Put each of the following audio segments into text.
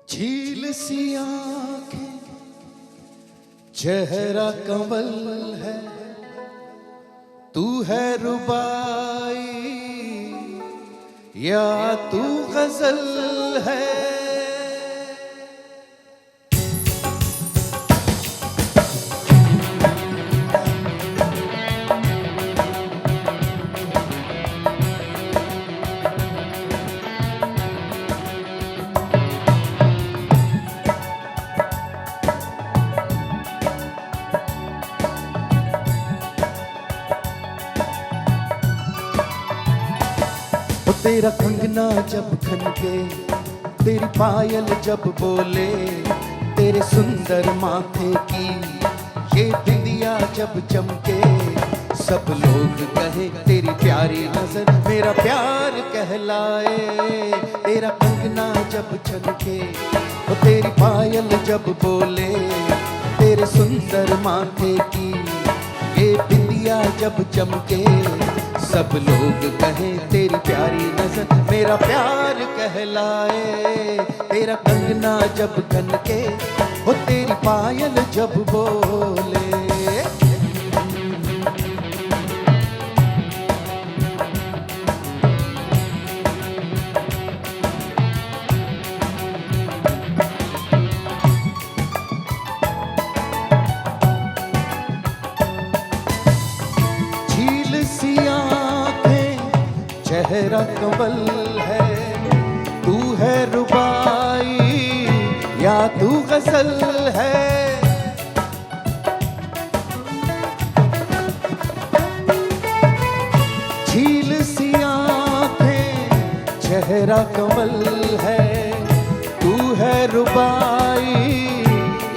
झील सी आंखें, चेहरा कंवल है, तू है रुबाई या तू गजल है। तेरा कंगना जब खनके, तेरी पायल जब बोले, तेरे सुंदर माथे की ये बिंदिया जब चमके, सब लोग कहे तेरी प्यारी नजर मेरा प्यार कहलाए। तेरा कंगना जब छनके, तेरी पायल जब बोले, तेरे सुंदर माथे की ये बिंदिया जब चमके, सब लोग कहें तेरी प्यारी नजर मेरा प्यार कहलाए। तेरा कंगना जब खनके, हो तेरी पायल जब बोले। चेहरा कंवल है, तू है रुबाई या तू गजल है। झील सी आंखें, चेहरा कंवल है, तू है रुबाई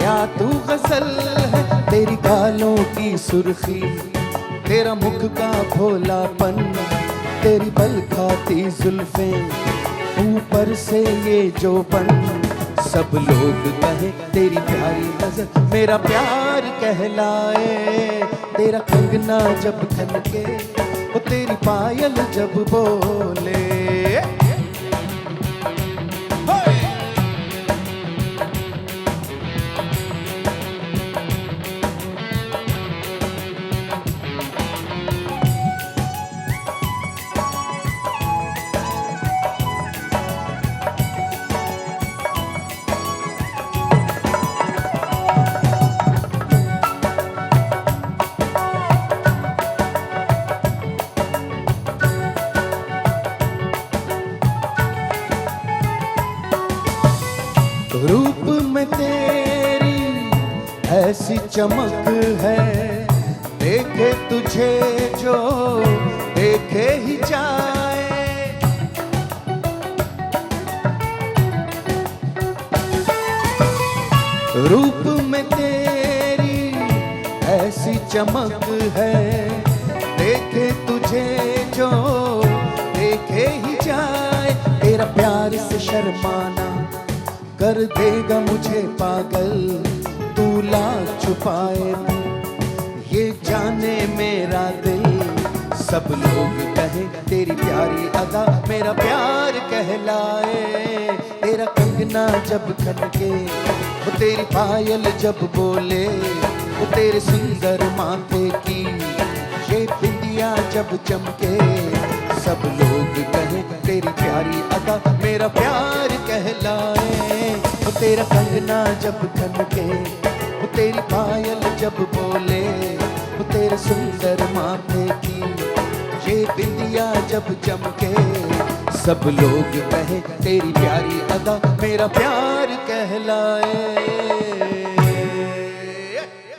या तू गजल है। तेरी गालों की सुर्खी, तेरा मुख का भोलापन, तेरी बल खाती जुल्फें, ऊपर से ये जोबन, सब लोग कहे तेरी प्यारी नजर मेरा प्यार कहलाए। तेरा कंगना जब खनके, वो तेरी पायल जब बोले। रूप में तेरी ऐसी चमक है, देखे तुझे जो देखे ही जाए। रूप में तेरी ऐसी चमक है, देखे तुझे जो देखे ही जाए। तेरा प्यार से शर्माना कर देगा मुझे पागल, तू लाख छुपाए ये जाने मेरा दिल। सब लोग कहे तेरी प्यारी अदा मेरा प्यार कहलाए। तेरा कंगना जब खनके, वो तेरी पायल जब बोले, वो तेरे सुंदर माथे की ये बिंदिया जब चमके, सब लोग कहे तेरी प्यारी अदा मेरा प्यार कहलाए। वो तेरा कंगना जब खनके, वो तेरी पायल जब बोले, वो तेरे सुंदर माथे की ये बिंदिया जब चमके, सब लोग कहे तेरी प्यारी अदा मेरा प्यार कहलाए।